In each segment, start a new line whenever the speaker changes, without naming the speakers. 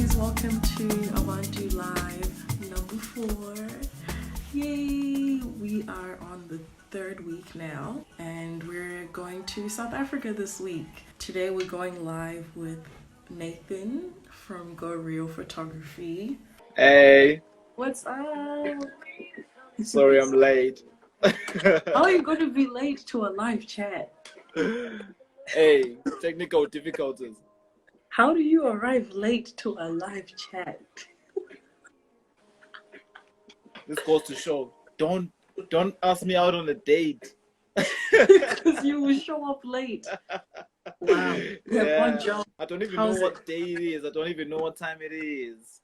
guys, welcome to ABANTU Live number 4. Yay! We are on the 3rd week now, and we're going to South Africa this week. Today we're going live with Nathan from Go Real Photography.
Hey,
What's up?
sorry I'm late.
How are you going to be late to a live chat?
Hey, technical difficulties.
How do you arrive late to a live chat?
This goes to show, don't ask me out on a date.
Because you will show up late. Wow. You have one job.
I don't even
How's
know what day it is. I don't even know what time it is.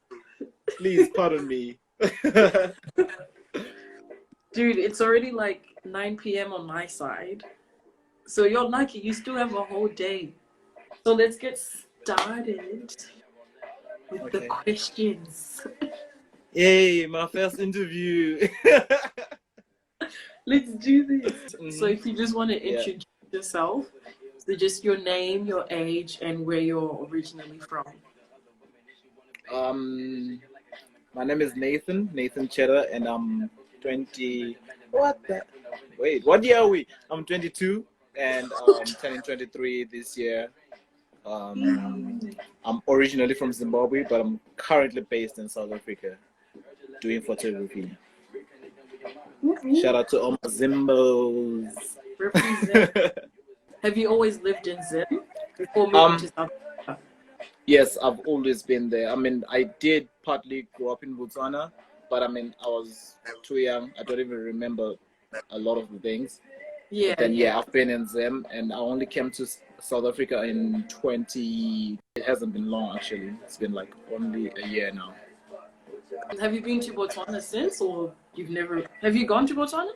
Please pardon me.
Dude, it's already like 9 p.m. on my side. So you're lucky. You still have a whole day. So let's get started with the questions.
Yay, my first interview.
Let's do this. So if you just want to introduce yourself, so just your name, your age, and where you're originally from.
My name is Nathan Cheddar, and I'm 20. Wait, what year are we? I'm 22, and I'm turning 23 this year. I'm originally from Zimbabwe, but I'm currently based in South Africa doing photography. Shout out to all my Zimbos.
Represent. Have you always lived in Zim before moving to South Africa?
Yes, I've always been there. I mean, I did partly grow up in Botswana, but I mean, I was too young. I don't even remember a lot of the things.
Yeah.
But then, I've been in Zim, and I only came to South Africa in 20. It hasn't been long, actually. It's been like only a year now.
Have you been to Botswana since, or you've never? Have you gone to Botswana?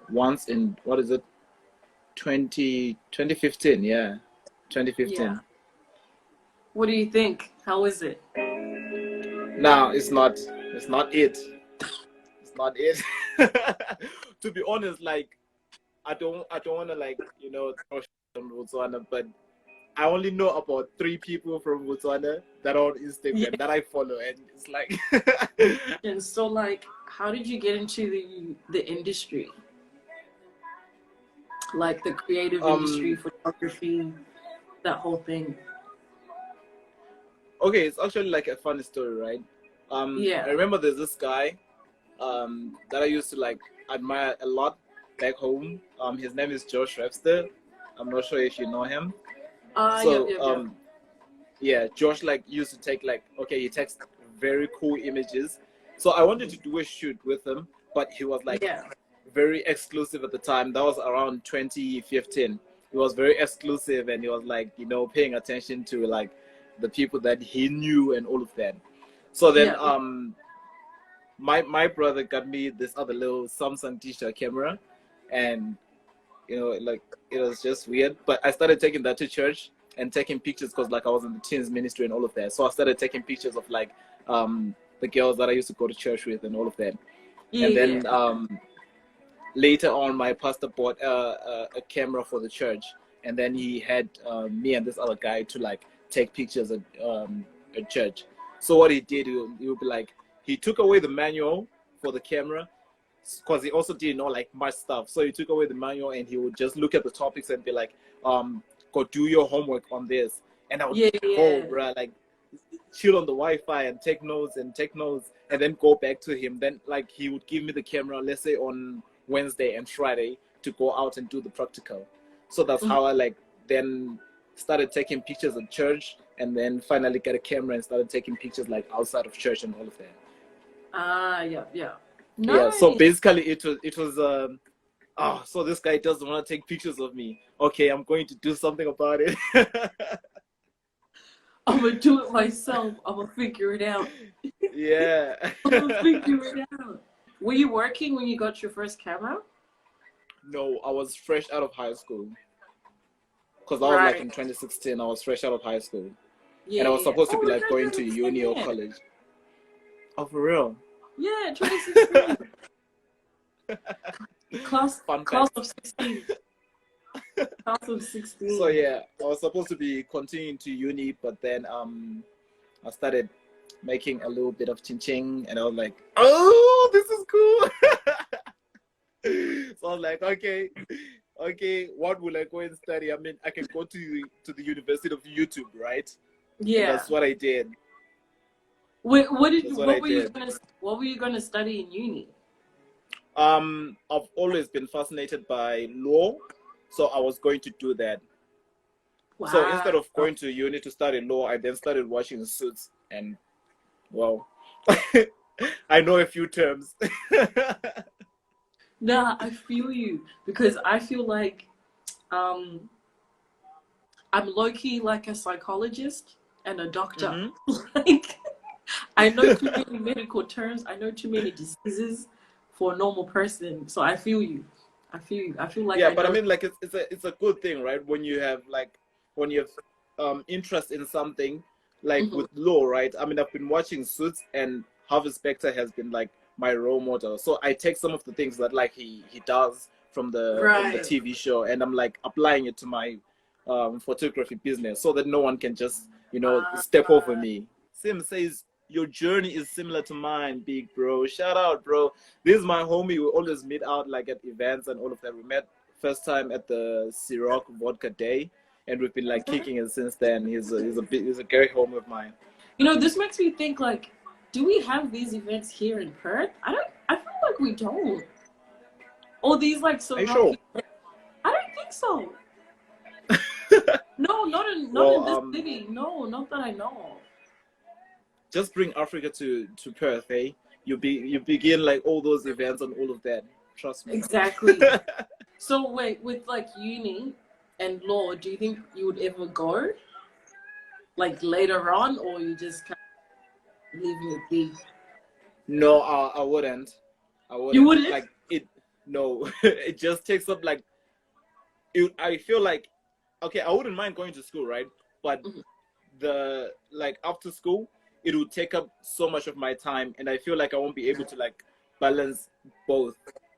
Once in, what is it? 2015, yeah. 2015.
Yeah. What do you think? How is it?
No, it's not it. It's not it. To be honest, like, I don't want to, like, throw shit on Botswana, but I only know about 3 people from Botswana that are on Instagram that I follow, and it's like.
And so, like, how did you get into the industry? Like the creative industry, photography, that whole thing.
Okay, it's actually like a funny story, right? I remember there's this guy that I used to like admire a lot back home. His name is Josh Webster. I'm not sure if you know him. Josh like used to take he takes very cool images. So I wanted to do a shoot with him, but he was like very exclusive at the time. That was around 2015. He was very exclusive, and he was like, paying attention to like the people that he knew and all of that. So then my brother got me this other little Samsung digital camera, and like it was just weird. But I started taking that to church and taking pictures because like I was in the teens ministry and all of that. So I started taking pictures of like the girls that I used to go to church with and all of that. And then later on, my pastor bought a camera for the church, and then he had me and this other guy to like take pictures at church. So what he did, he would be like, he took away the manual for the camera because he also didn't know like much stuff. So he took away the manual, and he would just look at the topics and be like, go do your homework on this. And I would go, bro, like chill on the Wi-Fi and take notes, and then go back to him. Then like he would give me the camera, let's say on Wednesday and Friday, to go out and do the practical. So that's how I like then started taking pictures at church, and then finally got a camera and started taking pictures like outside of church and all of that.
Nice.
Yeah, so basically it was so this guy doesn't want to take pictures of me. Okay, I'm going to do something about it.
I'm gonna do it myself. I'm gonna figure it out.
Yeah.
I'm gonna figure it out. Were you working when you got your first camera?
No, I was fresh out of high school. Because I was like in 2016, I was fresh out of high school. Yeah, and I was supposed to be like going to uni or college. Oh, for real?
Yeah, 2016. class of 16. Class of 16.
So yeah, I was supposed to be continuing to uni, but then I started making a little bit of ching ching, and I was like, oh, this is cool. So I was like, okay, what will I go and study? I mean, I can go to the University of YouTube, right?
Yeah.
And that's what I did.
Wait, what were you gonna study in uni?
I've always been fascinated by law, so I was going to do that.
Wow.
So instead of going to uni to study law, I then started watching Suits, and well, I know a few terms.
Nah, I feel you, because I feel like I'm low-key like a psychologist and a doctor.
Mm-hmm.
Like, I know too many medical terms, I know too many diseases for a normal person. So I feel you. I feel like
yeah, but I mean, like it's a good thing, right? When you have interest in something, like
Mm-hmm.
with law, right? I mean, I've been watching Suits, and Harvey Specter has been like my role model. So I take some of the things that like he does from the TV show, and I'm like applying it to my photography business, so that no one can just step over me. Sim says your journey is similar to mine, big bro. Shout out, bro. This is my homie. We always meet out like at events and all of that. We met first time at the Ciroc Vodka Day, and we've been like kicking it since then. He's a great homie of mine.
You know, this makes me think, like, do we have these events here in Perth? I feel like we don't. All these like so.
Sure?
I don't think so. No, not in this city. No, not that I know of.
Just bring Africa to Perth, eh? You begin like all those events and all of that. Trust me.
Exactly. So wait, with like uni and law, do you think you would ever go, like later on, or you just kind of leaving it be?
No, I wouldn't.
You wouldn't?
Like it. No, it just takes up like. I feel like, okay, I wouldn't mind going to school, right? But the like after school, it would take up so much of my time, and I feel like I won't be able to like balance both.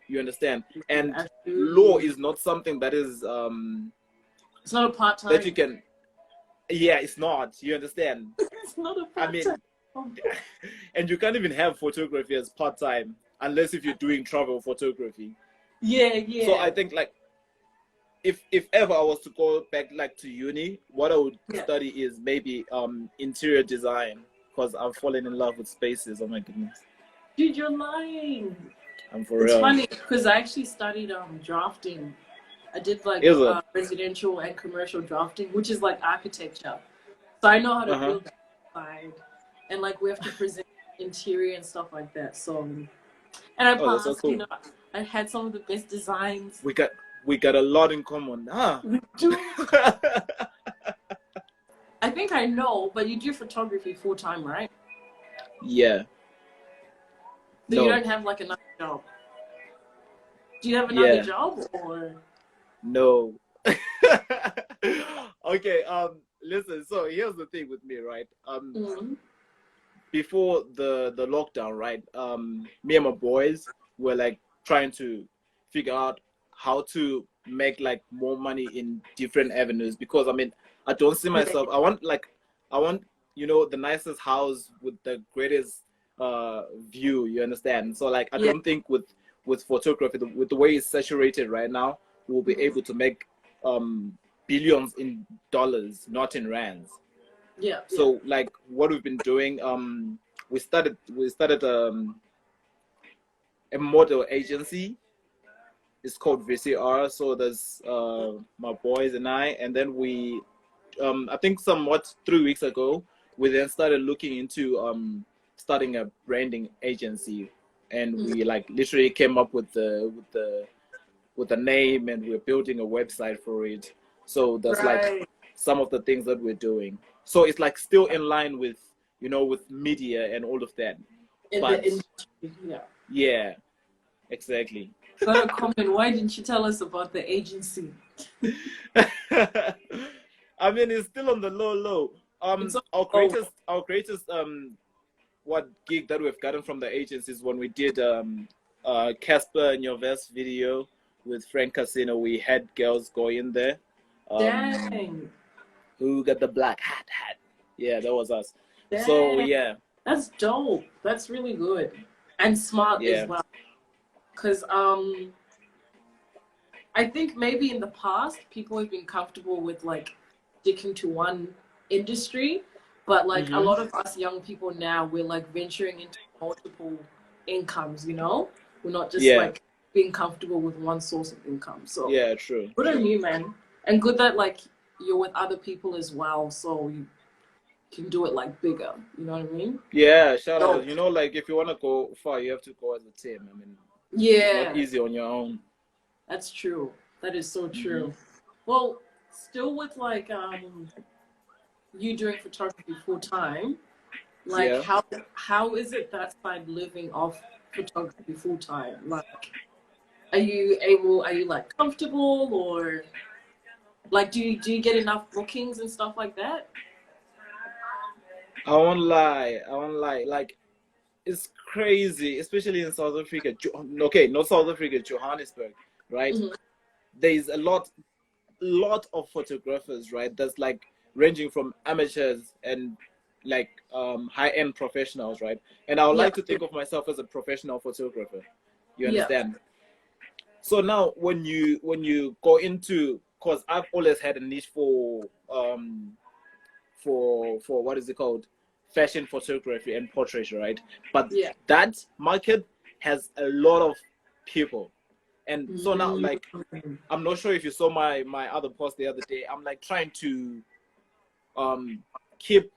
You understand? And law is not something that is
it's not a part-time
that you can. Yeah, it's not. You understand?
It's not a part-time.
I mean, and you can't even have photography as part-time unless if you're doing travel photography.
Yeah.
So I think like if ever I was to go back like to uni, what I would study is maybe interior design, because I've fallen in love with spaces. Oh my goodness.
Dude, you're lying.
I'm for real.
It's funny because I actually studied drafting. I did like residential and commercial drafting, which is like architecture. So I know how to build that side, and like we have to present interior and stuff like that. So, and I passed. So cool. You know, I had some of the best designs.
We got a lot in common, huh?
We do. I think I know, but you do photography full time, right?
Yeah.
So you don't have like another job. Do you have another job or?
No. Okay. Listen. So here's the thing with me, right? Before the lockdown, right? Me and my boys were like trying to figure out how to make like more money in different avenues, because I mean, I don't see myself. I want the nicest house with the greatest view. You understand? So like, I don't think with photography, with the way it's saturated right now, we'll be able to make billions in dollars, not in rands.
Yeah.
So like, what we've been doing, we started a model agency. It's called VCR. So there's my boys and I, and then we, I think somewhat 3 weeks ago, we then started looking into starting a branding agency, and we like literally came up with the name, and we're building a website for it. So that's like some of the things that we're doing. So it's like still in line with with media and all of that. Yeah, exactly.
Got a comment. Why didn't you tell us about the agency?
I mean, it's still on the low. Our greatest what gig that we've gotten from the agencies when we did Casper and Your Vest video with Frank Casino, we had girls go in there.
Dang.
Who got the black hat? Yeah, that was us.
Dang.
So yeah,
that's dope. That's really good and smart as well. Because I think maybe in the past people have been comfortable with like sticking to one industry, but like a lot of us young people now, we're like venturing into multiple incomes, you know? We're not just like being comfortable with one source of income. So
yeah, true.
Good on you, man. And good that like you're with other people as well, so you can do it like bigger. You know what I mean?
Yeah, shout out. You know, like if you want to go far, you have to go as a team. I mean, it's not easy on your own.
That's true. That is so true. Well, still with like you doing photography full time, like how is it that side living off photography full time? Like, are you like comfortable, or like do you get enough bookings and stuff like that?
I won't lie. Like, it's crazy, especially in South Africa. Okay, not South Africa, Johannesburg, right? There's a lot of photographers, right? That's like ranging from amateurs and like high-end professionals, right? And I would like to think of myself as a professional photographer. You understand? So now when you go into, because I've always had a niche for what is it called, fashion photography and portraiture, right? But that market has a lot of people. And so now, like, I'm not sure if you saw my other post the other day. I'm like trying to keep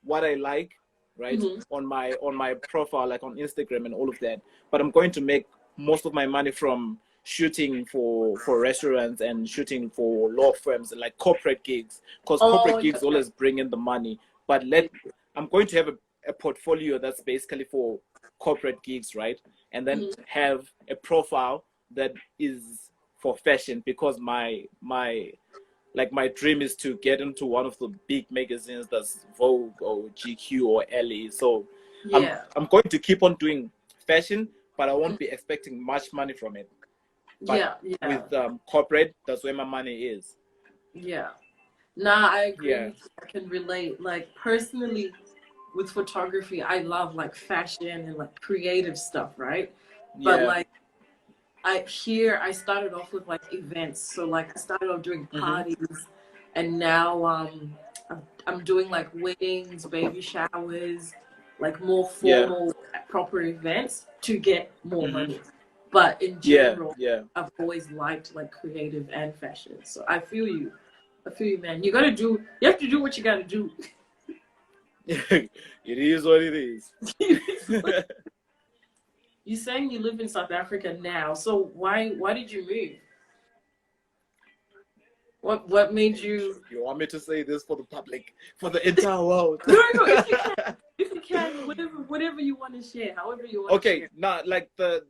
what I like, right, on my profile, like on Instagram and all of that. But I'm going to make most of my money from shooting for restaurants and shooting for law firms and like corporate gigs, because corporate gigs always bring in the money. But I'm going to have a portfolio that's basically for corporate gigs, right? And then have a profile that is for fashion, because my dream is to get into one of the big magazines, that's Vogue or GQ or LE. So I'm going to keep on doing fashion, but I won't be expecting much money from it. But with corporate, that's where my money is.
Nah, I agree with you. I can relate. Like personally with photography, I love like fashion and like creative stuff, right? But like I started off with like events. So like I started off doing parties, and now I'm doing like weddings, baby showers, like more formal, proper events to get more money. But in general, I've always liked like creative and fashion. So I feel you, man. You have to do what you gotta do.
It is what it is.
You're saying you live in South Africa now, so why did you move? What made you?
You want me to say this for the public, for the entire world?
No, if you can, whatever you want to share, however you want.
Okay, now like the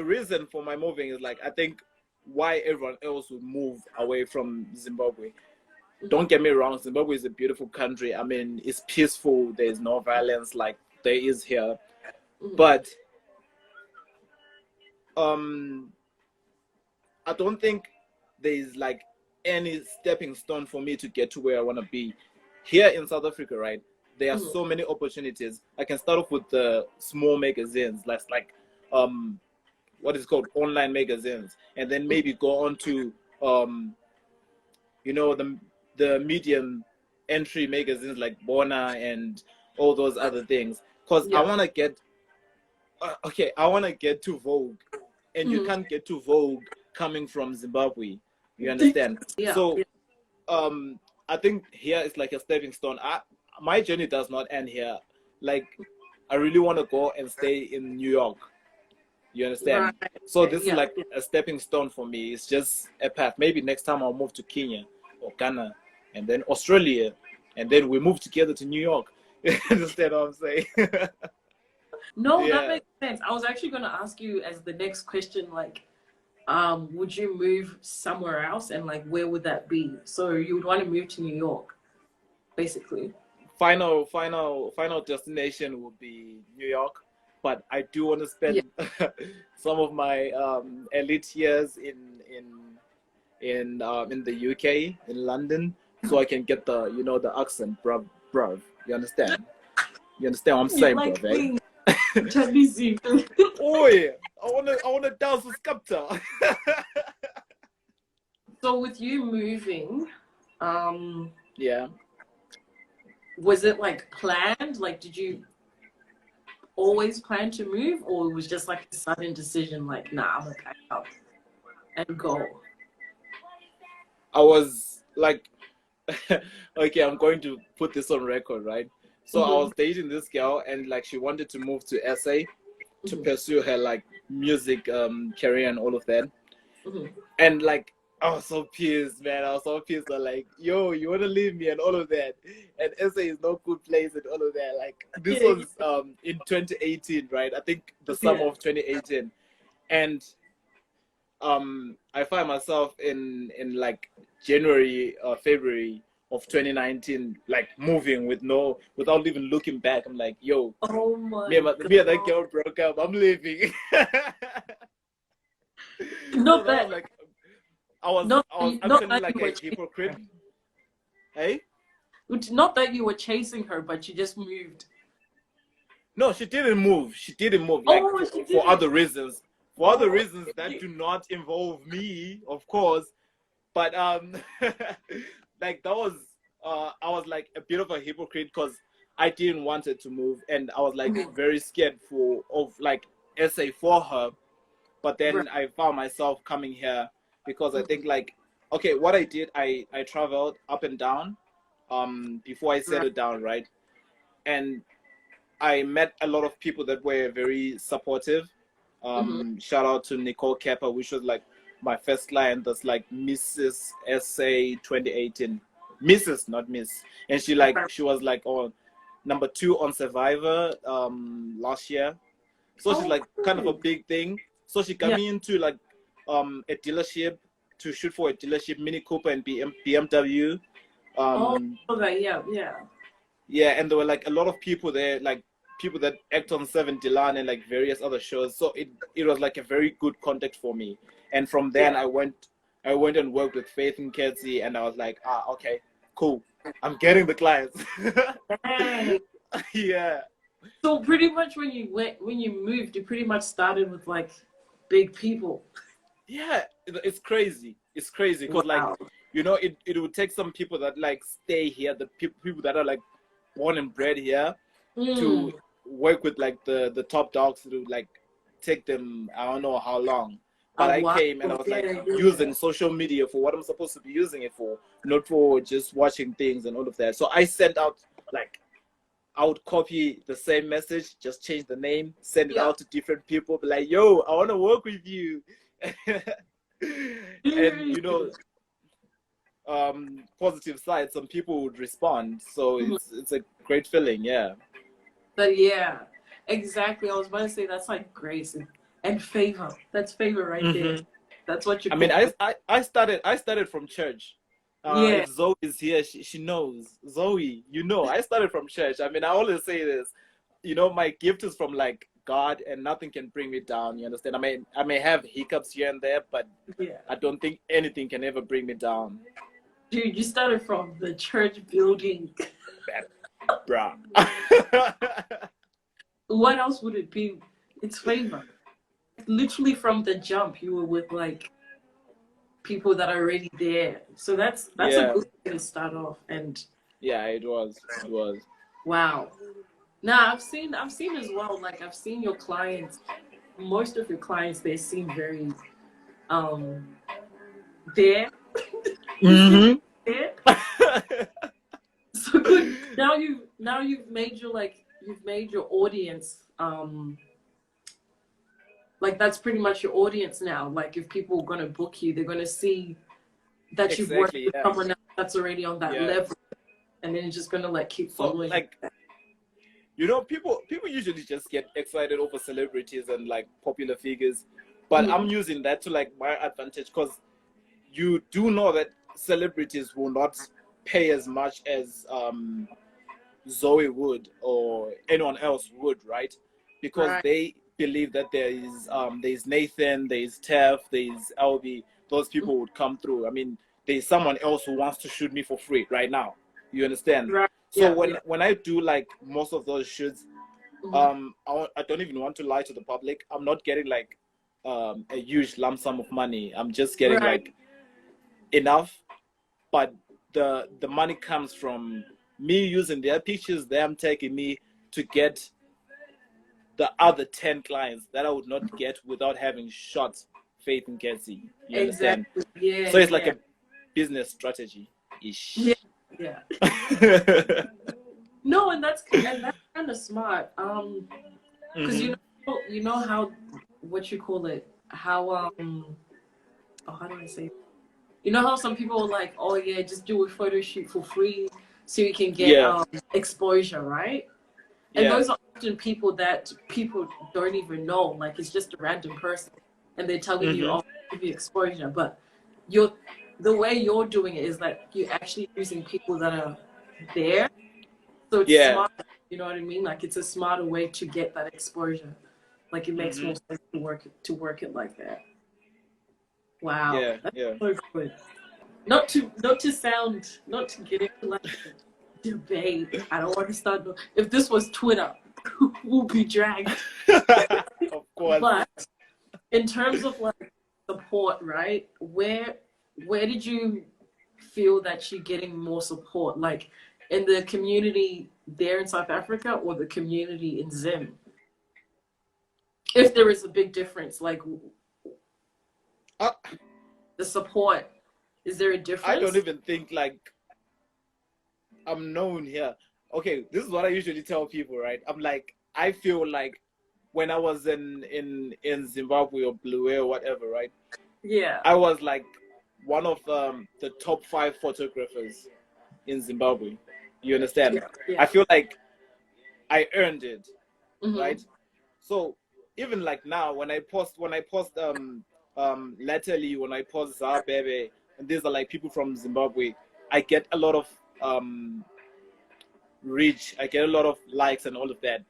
reason for my moving is like, I think why everyone else would move away from Zimbabwe. Don't get me wrong, Zimbabwe is a beautiful country. I mean, it's peaceful. There's no violence like there is here, but I don't think there's like any stepping stone for me to get to where I want to be. Here in South Africa, right, there are so many opportunities. I can start off with the small magazines, like what is called online magazines, and then maybe go on to you know, the medium entry magazines like Bona and all those other things, because I want to get I want to get to Vogue, and you can't get to Vogue coming from Zimbabwe. You understand? So I think here is like a stepping stone. My journey does not end here. Like, I really want to go and stay in New York. You understand? Right. So this is like a stepping stone for me. It's just a path. Maybe next time I'll move to Kenya or Ghana, and then Australia, and then we move together to New York. You understand what I'm saying?
No, that makes sense. I was actually going to ask you as the next question, like, would you move somewhere else, and like, where would that be? So you would want to move to New York, basically.
Final destination would be New York, but I do want to spend some of my elite years in the UK, in London, so I can get the the accent, bruv. You understand? You understand what I'm saying,
like
bruv?
Oh
yeah. I wanna dance with Skepta.
So with you moving,
yeah.
was it like planned? Like, did you always plan to move, or it was just like a sudden decision? Like, nah, I'm gonna pack up and go.
I was like, okay, I'm going to put this on record, right? So I was dating this girl, and like she wanted to move to SA to pursue her like music career and all of that. And like I was so pissed, man. I was so pissed. I'm like, yo, you wanna leave me and all of that. And SA is no good place and all of that. Like this was in 2018, right? I think the summer of 2018. And I find myself in like January or February of 2019, like moving without even looking back. I'm like, yo,
oh my
me and that girl broke up. I'm leaving.
Not that,
like, I was acting like a hypocrite. Hey?
Not that you were chasing her, but you just moved.
No, she didn't move. She didn't move. Like for other reasons. For other reasons that do not involve me, of course. But like that was I was like a bit of a hypocrite because I didn't want her to move, and I was like very scared of like SA for her. But then I found myself coming here because I think like, okay, what I did, I traveled up and down before I settled down, right? And I met a lot of people that were very supportive. Shout out to Nicole Kepper, which was like my first client. That's like Mrs. SA 2018, Mrs. not Miss, and she was like on number 2 on Survivor last year. So she's like kind of a big thing. So she got me into like a dealership to shoot for a dealership, Mini Cooper and BMW. Yeah, and there were like a lot of people there, like people that act on Seven Dilan and like various other shows. So it was like a very good contact for me. And from then I went and worked with Faith and Ketsi, and I was like, okay, cool. I'm getting the clients. Yeah.
So pretty much when you moved, you pretty much started with like big people.
Yeah, it's crazy. It's crazy because like, it would take some people that like stay here, the people that are like born and bred here, to work with like the top dogs to like take them, I don't know how long. But I came and I was like using social media for what I'm supposed to be using it for, not for just watching things and all of that. So I sent out like, I would copy the same message, just change the name, send it out to different people, be like, yo, I want to work with you. And positive side, some people would respond. So it's a great feeling, yeah.
But yeah, exactly. I was about to say that's like grace and favor. That's favor right there. That's what you.
I mean, I started from church. If Zoe is here, she knows. Zoe, I started from church. I mean, I always say this. My gift is from like God, and nothing can bring me down. You understand? I may have hiccups here and there, but I don't think anything can ever bring me down.
Dude, you started from the church building.
Bruh.
What else would it be? It's favor. Literally from the jump, you were with like people that are already there. So that's a good way to start off. And
yeah, it was.
Wow. Now I've seen as well, like I've seen your clients, most of your clients, they seem very there. There. So good. Now you've made your audience like that's pretty much your audience now. Like if people are gonna book you, they're gonna see that you've worked with someone else that's already on that level, and then you're just gonna like keep following.
So, like, people usually just get excited over celebrities and like popular figures, but I'm using that to like my advantage because you do know that celebrities will not pay as much as Zoe would or anyone else would, right? because they believe that there's Nathan, there's Tef, there's LB. Those people would come through. I mean, there's someone else who wants to shoot me for free right now. You understand?
Right.
So when I do like most of those shoots, I don't even want to lie to the public. I'm not getting like a huge lump sum of money. I'm just getting like enough, but the money comes from me using their pictures, them taking me to get the other 10 clients that I would not get without having shot Faith and Cassie. You understand?
Yeah.
So it's like a business strategy ish.
Yeah. No, and that's kind of smart. Because you know how, what you call it, how how do I say it? You know how some people are like, oh yeah, just do a photo shoot for free so you can get exposure, right? And those are often people that people don't even know. Like, it's just a random person, and they're telling you, "Oh, give you exposure." But the way you're doing it is that you're actually using people that are there. So it's smart. You know what I mean? Like, it's a smarter way to get that exposure. Like, it makes more sense to work it like that. Wow. That's so good. Not to get into like debate. I don't want to start. If this was Twitter, we'll be dragged.
Of course.
But in terms of like support, right? Where did you feel that you're getting more support? Like in the community there in South Africa or the community in Zim? If there is a big difference, like the support, is there a difference?
I don't even think like I'm known here. Okay, this is what I usually tell people, right? I'm like, I feel like when I was in Zimbabwe or Blue or whatever, right?
Yeah.
I was like one of the top 5 photographers in Zimbabwe. You understand?
Yeah.
I feel like I earned it, right? So even like now, when I post latterly, when I post Zabebe, and these are like people from Zimbabwe, I get a lot of reach. I get a lot of likes and all of that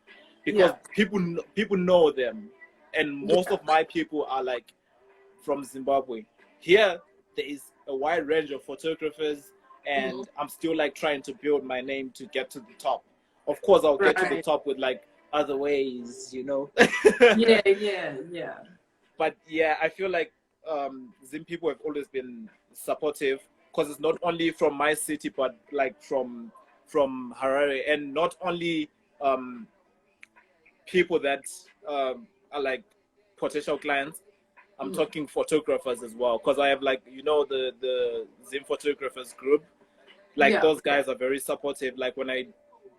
because people know them, and most of my people are like from Zimbabwe. Here, there is a wide range of photographers, and I'm still like trying to build my name to get to the top. Of course, I'll get to the top with like other ways, you know.
yeah.
But yeah, I feel like Zim people have always been supportive because it's not only from my city, but like from Harare, and not only people that are like potential clients. I'm talking photographers as well, because I have like, you know, the Zim photographers group. Like those guys are very supportive. Like when I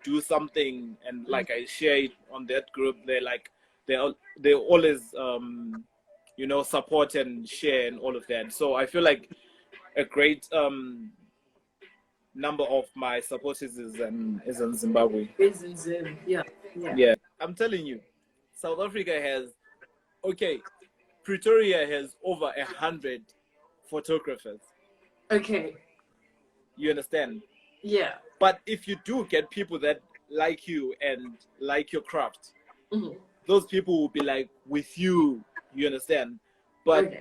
do something and like I share it on that group, they're like they always you know, support and share and all of that. So I feel like a great number of my supporters is in Zimbabwe.
Is in Zim. Yeah.
I'm telling you, South Africa has Pretoria has over 100 photographers.
Okay.
You understand?
Yeah.
But if you do get people that like you and like your craft, those people will be like with you. You understand? But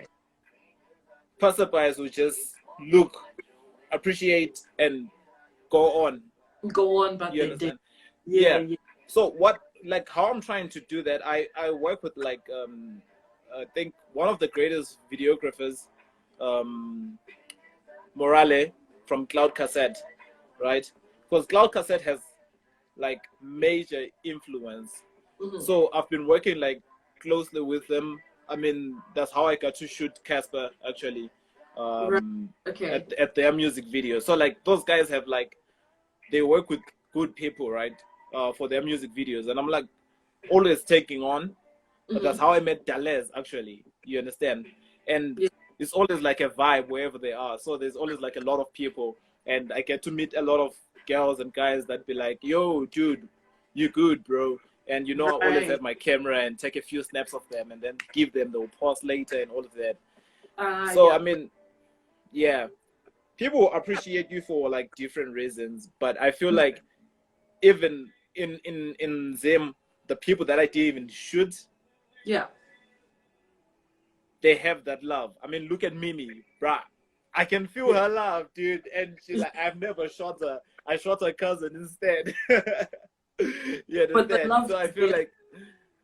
passerbyers will just look, appreciate, and go on.
But
you
they
understand?
did. Yeah.
So what, like, how I'm trying to do that? I work with like I think one of the greatest videographers, Morale from Cloud Cassette, right? Because Cloud Cassette has like major influence. So I've been working like closely with them. I mean, that's how I got to shoot Casper actually, at their music video. So like those guys have like, they work with good people, right? For their music videos, and I'm like always taking on. But that's how I met Dalez actually. You understand? And it's always like a vibe wherever they are. So there's always like a lot of people, and I get to meet a lot of girls and guys that be like, "Yo, dude, you good, bro?" And you know, I always have my camera and take a few snaps of them and then give them. They'll pause later and all of that. I mean, people appreciate you for like different reasons, but I feel like even in Zim, the people that I didn't even shoot,
Yeah.
they have that love. I mean, look at Mimi, bruh. I can feel her love, dude. And she's like, I've never shot her. I shot her cousin instead. You
But the
understand?
love
So I
is
feel
there.
like,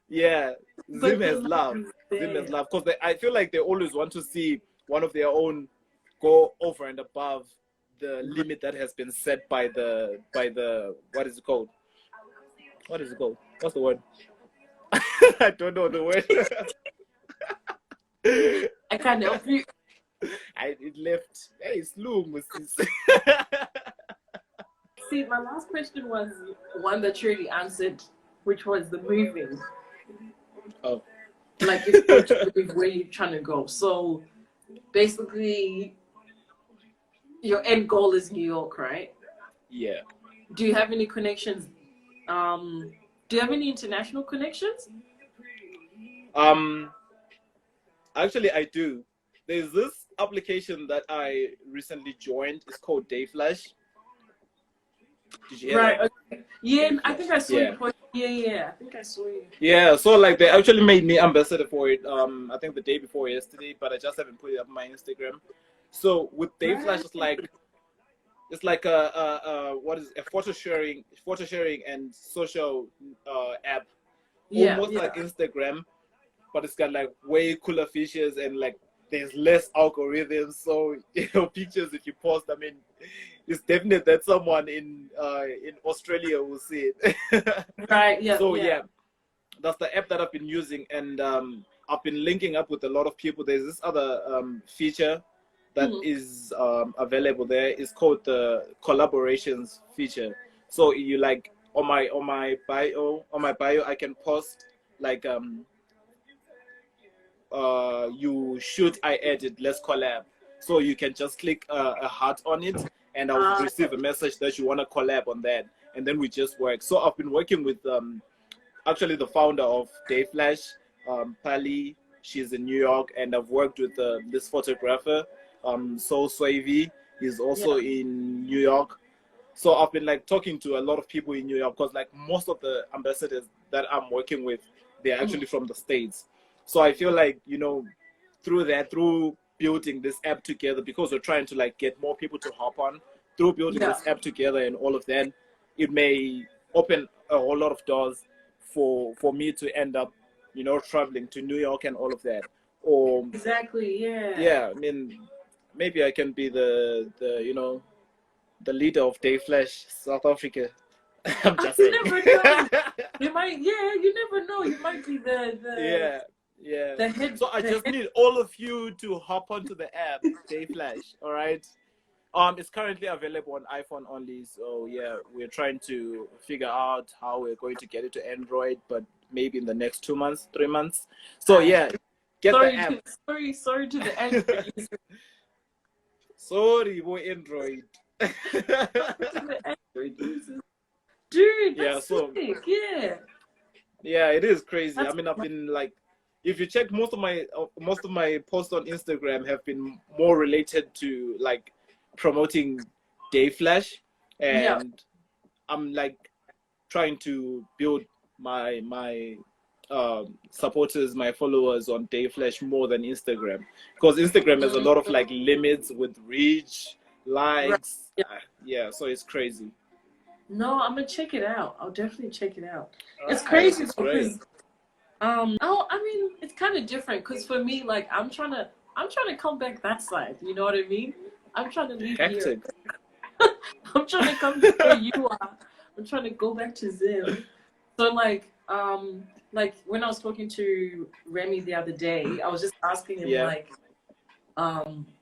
yeah,
But
Zim
the
has
love
love.
is
Zim has
there.
love. Because I feel like they always want to see one of their own go over and above the limit that has been set by the what is it called? What is it called? What's the word? I don't know the word.
I can't help you.
It left. Hey, slow, Mrs.
See, my last question was one that you already answered, which was the moving.
Oh.
Like, if you're to move, where you're trying to go. So, basically, your end goal is New York, right?
Yeah.
Do you have any connections? Do you have any international connections?
Actually, I do. There's this application that I recently joined. It's called Dayflash. Did you hear
Right.
that?
Okay. Yeah, I think I saw
Yeah.
you post. Yeah. I think I saw you.
Yeah, so like they actually made me ambassador for it. I think the day before yesterday, but I just haven't put it up on my Instagram. So with Dayflash, it's like a what is it? A photo sharing and social app,
Yeah.
almost
Yeah.
like Instagram, but it's got like way cooler features and like there's less algorithms. So pictures if you post, I mean, it's definite that someone in Australia will see it.
Right. Yeah.
So
yeah.
that's the app that I've been using, and I've been linking up with a lot of people. There's this other feature that is available there. It's called the collaborations feature. So you like on my bio I can post like you shoot, I edit, let's collab. So you can just click a heart on it, and I'll receive a message that you want to collab on that, and then we just work. So I've been working with actually the founder of Dayflash, Pali. She's in New York, and I've worked with this photographer, So Swavy. He's also in New York. So I've been like talking to a lot of people in New York, because like most of the ambassadors that I'm working with, they're actually from the States. So I feel like, through building this app together, because we're trying to like get more people to hop on, through building this app together and all of that, it may open a whole lot of doors for me to end up, traveling to New York and all of that. Or
Exactly. Yeah.
yeah, I mean, maybe I can be the leader of Dayflash South Africa. I'm just saying.
You never know. You might. Yeah. You never know. You might be the.
Yeah.
The head.
So I just need all of you to hop onto the app, Dayflash. All right. It's currently available on iPhone only. So yeah, we're trying to figure out how we're going to get it to Android, but maybe in the next 2 months, 3 months. So yeah, get the app.
Sorry to the Android user.
Sorry, boy, Android.
The Android users. Dude, that's sick.
Yeah, it is crazy. I mean, I've been like, if you check, most of my posts on Instagram have been more related to like promoting Dayflash, and I'm like trying to build my supporters, my followers on Dayflash more than Instagram, because Instagram has a lot of like limits with reach, likes. Yeah, so it's crazy.
No, I'm gonna check it out. I'll definitely check it out. It's crazy because I mean, it's kind of different because for me, like I'm trying to come back that side. You know what I mean? I'm trying to leave here. I'm trying to come to where you are. I'm trying to go back to Zim. So like when I was talking to Remy the other day, I was just asking him like,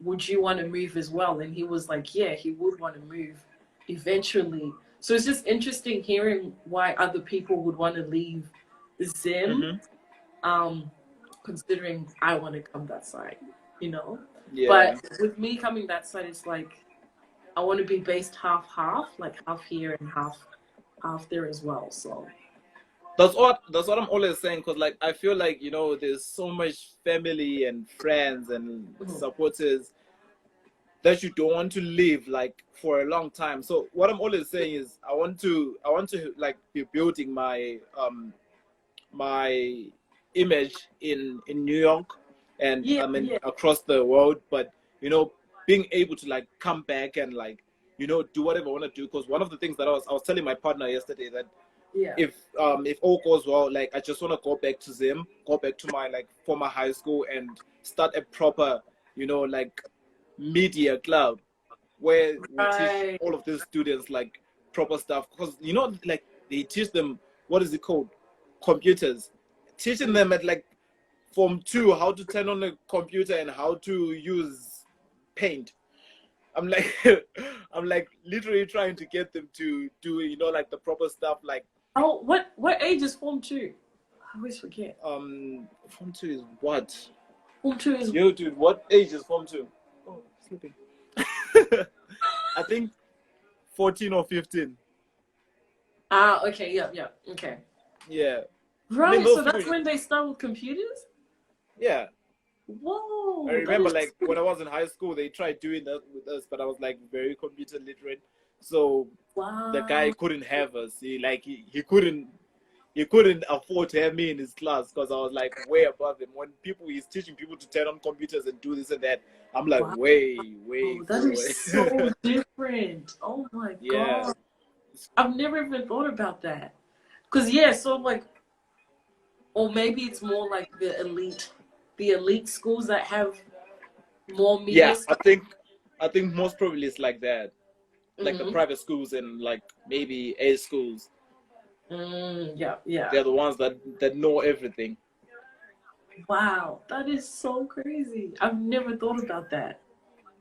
would you want to move as well? And he was like, yeah, he would want to move eventually. So it's just interesting hearing why other people would want to leave Zim, considering I want to come that side, But with me coming that side, it's like I want to be based half, like half here and half there as well. So
that's what I'm always saying, because like I feel like there's so much family and friends and supporters that you don't want to live like for a long time. So what I'm always saying is I want to like be building my my image in New York and
Yeah,
I mean
yeah,
across the world. But being able to like come back and like do whatever I want to do. Because one of the things that I was telling my partner yesterday that
yeah.
if all goes well, like I just want to go back to Zim, go back to my like former high school and start a proper like media club where we teach
Right.
all of these students like proper stuff. Because like they teach them, what is it called, computers, teaching them at like form 2 how to turn on a computer and how to use paint. I'm like I'm like literally trying to get them to do like the proper stuff like
Oh, what age is Form 2? I always forget.
form 2 is what?
Form 2 is
Yo dude, what age is form 2? Oh, sleeping. I think 14 or 15.
Okay, yeah, yeah, okay.
Yeah. I mean,
Right,
those
so
people,
that's when they start with computers?
yeah.
Whoa,
I
that
remember
is
like when I was in high school, they tried doing that with us, but I was like very computer literate. So the guy
wow.
couldn't have us. He couldn't afford to have me in his class because I was like way above him. When he's teaching people to turn on computers and do this and that, I'm like
Wow,
way
that is
forward.
so different. Oh my
Yeah.
God. I've never even thought about that. Cause yeah, so like, or maybe it's more like the elite schools that have more media
Yeah, I
stuff.
think I think most probably it's like that. Like the
Mm-hmm.
private schools and like maybe A schools.
Yeah, yeah.
They're the ones that know everything.
Wow, that is so crazy. I've never thought about that.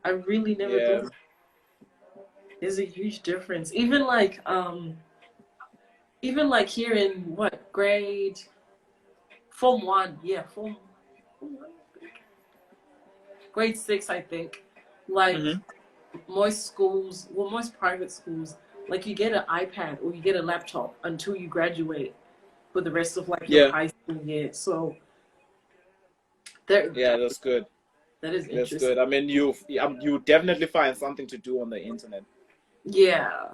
I really never
Yeah.
thought. There's a huge difference. Even like here in what grade? Form 1, yeah, form 1, grade 6, I think. Like
Hmm.
most schools, well, most private schools, like you get an iPad or you get a laptop until you graduate for the rest of like your
Yeah.
high school year. So there,
Yeah, that's good.
that is
That's
interesting.
good. I mean, you definitely find something to do on the internet
Yeah,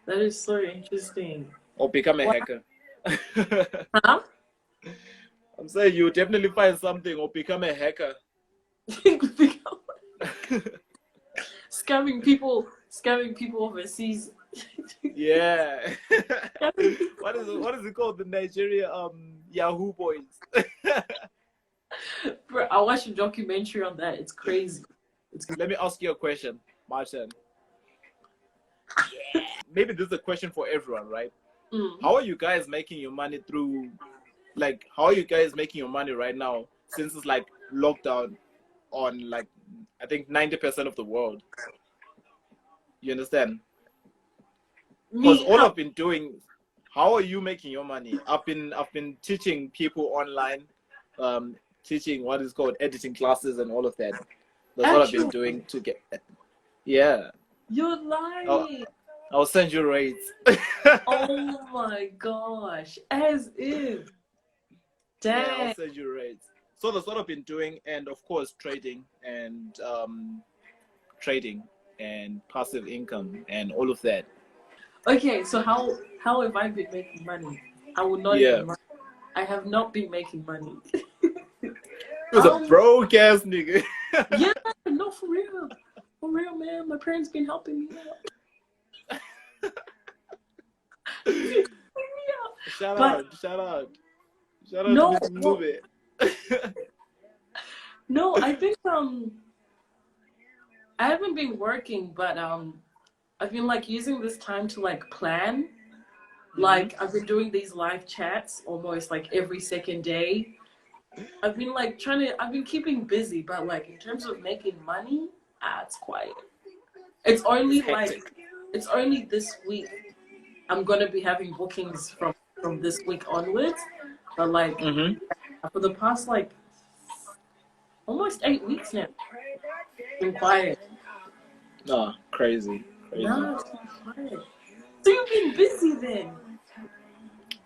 that is so interesting.
or become a
Wow.
hacker.
Huh?
I'm saying you definitely find something or become a hacker.
Scamming people overseas.
Yeah.
Scamming people
What is it called? The Nigeria Yahoo boys.
Bro, I watched a documentary on that. It's crazy. It's
Let me ask you a question, Martin. Maybe this is a question for everyone, right?
mm.
How are you guys making your money how are you guys making your money right now since it's like lockdown on like I think 90% of the world? You understand? Because
Me
all
how
I've been doing, how are you making your money? I've been teaching people online, teaching what is called editing classes and all of that. That's what I've been
actually
doing to get. Yeah,
you're
I'll,
lying.
I'll send you rates.
Oh my gosh. As if.
Yeah, I'll
Dang.
send you rates. So that's what I've been doing, and of course trading and passive income and all of that.
Okay, so how have I been making money? I will not
Yeah,
even lie. I have not been making money.
he was a broke ass nigga.
Yeah, no, for real. For real, man. My parents been helping me out. Helping me out.
Shout
But
out, shout out, shout out to
no,
Mr.
well,
Mube.
no, I think I haven't been working, but I've been like using this time to like plan. Like I've been doing these live chats almost like every second day. I've been like I've been keeping busy, but like in terms of making money, it's quiet. It's
It's
only
hectic.
like it's only this week I'm gonna be having bookings from this week onwards. But like
Mm-hmm.
for the past like almost 8 weeks now, it's been quiet.
Oh, crazy, crazy.
No, it's been quiet. So you've been busy then.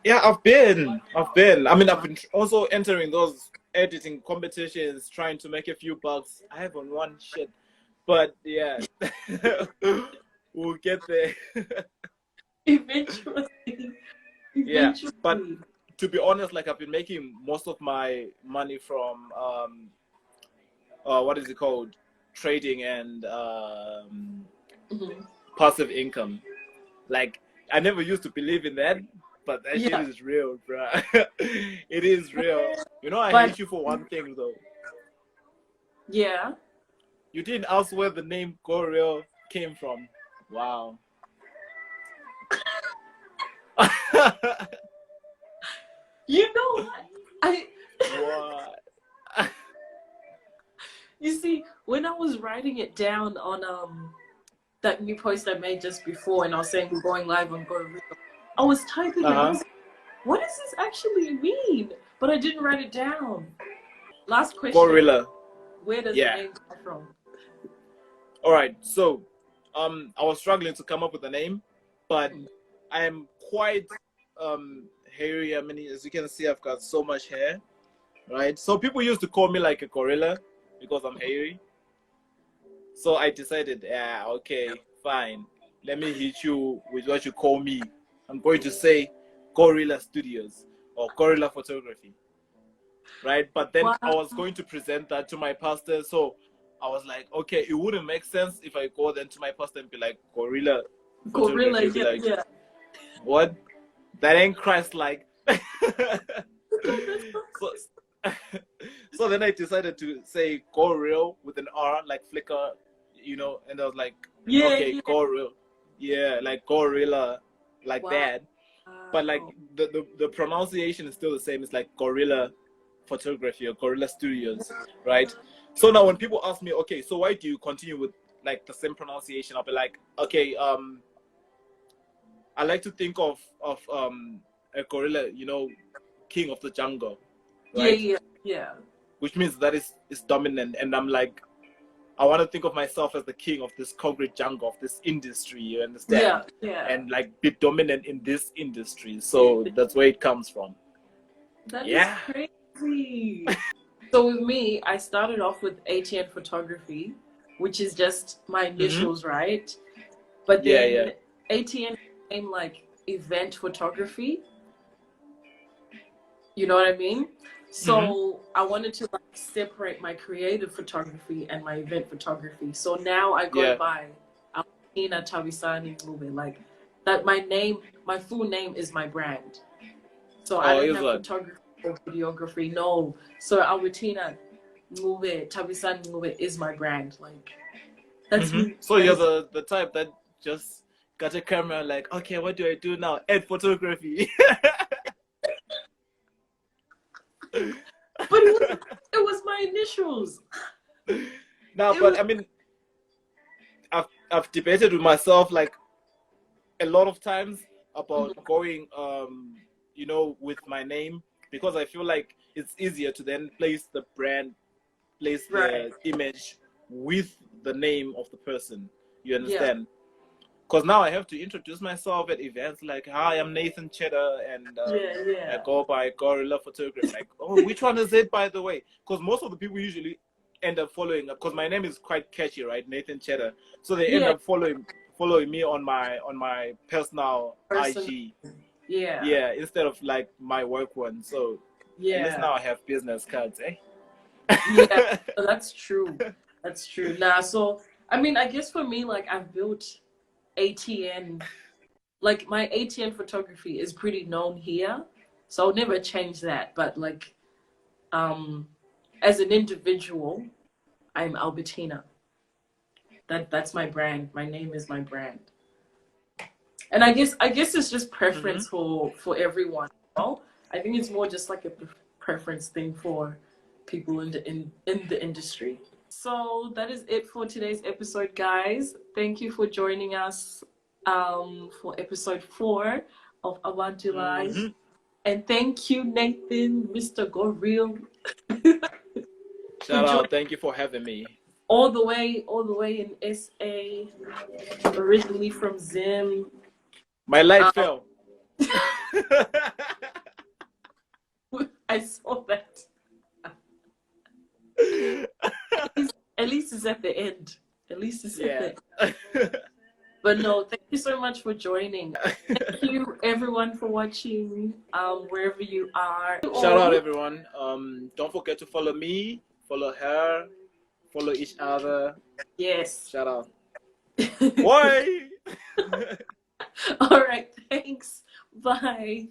Yeah, I've been. I mean, I've been also entering those editing competitions, trying to make a few bucks. I haven't won shit, but yeah, we'll get there.
Eventually.
Yeah, but
Eventually.
to be honest, like I've been making most of my money from what is it called, trading and passive income. Like I never used to believe in that, but that shit is real, bro. It is real. You know, I hate you for one thing though.
Yeah.
You didn't ask where the name Go Real came from. Wow.
You know what?
What?
You see, when I was writing it down on that new post I made just before, and I was saying we're going live on Go Real, I was typing it. I was like, what does this actually mean? But I didn't write it down. Last question.
Gorilla.
Where does the name come from?
All right, so I was struggling to come up with a name, but I am quite hairy. I mean, as you can see, I've got so much hair, right? So people used to call me like a gorilla because I'm hairy. So I decided, yeah, okay, fine. Let me hit you with what you call me. I'm going to say Gorilla Studios or Gorilla Photography, right? But then I was going to present that to my pastor, so I was like, okay, it wouldn't make sense if I go then to my pastor and be like, Gorilla.
Gorilla, yeah.
What? That ain't Christ-like. So then I decided to say Go Real with an R, like Flickr, you know, and I was like, okay, Go Real. Yeah, like Gorilla, like that. But like the pronunciation is still the same. It's like Gorilla Photography or Gorilla Studios, right? So now when people ask me, okay, so why do you continue with like the same pronunciation? I'll be like, okay, I like to think of a gorilla, you know, king of the jungle, right?
Yeah.
Which means that is dominant, and I'm like, I want to think of myself as the king of this concrete jungle, of this industry, you understand?
Yeah.
And like be dominant in this industry. So that's where it comes from.
That is crazy. So with me, I started off with ATN Photography, which is just my initials, right? But then ATN became like event photography. You know what I mean? So I wanted to like separate my creative photography and my event photography. So now I go by Albertina Tavisani Ngube. Like that, my full name is my brand. So I don't have photography or videography. No. So Albertina Ngube, Tavisani Ngube is my brand. Like that's me.
So you're the type that just got a camera like, okay, what do I do now? Add photography.
But it was my initials.
But I mean, I've debated with myself like a lot of times about going, you know, with my name, because I feel like it's easier to then place the brand, place the image with the name of the person. You understand? Because now I have to introduce myself at events like, hi, I'm Nathan Cheddar, and I go by Gorilla Photography. Like, oh, which one is it, by the way? Because most of the people usually end up following, because my name is quite catchy, right? Nathan Cheddar. So they end up following me on my personal IG. Yeah, instead of like my work one. So at least now I have business cards, eh?
Yeah, that's true. That's true. So I mean, I guess for me, like I've built ATN, like my ATN photography is pretty known here, so I'll never change that. But like as an individual, I'm Albertina. That's my brand. My name is my brand. And I guess it's just preference for everyone. You know? I think it's more just like a preference thing for people in the industry. So that is it for today's episode, guys. Thank you for joining us for episode 4 of Abantu Live. And thank you, Nathan, Mr. Go Real.
Shout out. Thank you for having me.
All the way in SA, originally from Zim. My light fell. I saw that. At least it's at the end. At least it's at the end. But no, thank you so much for joining. Thank you everyone for watching, wherever you are.
Shout out everyone. Don't forget to follow me, follow her, follow each other.
Yes.
Shout out. Why?
All right, thanks. Bye.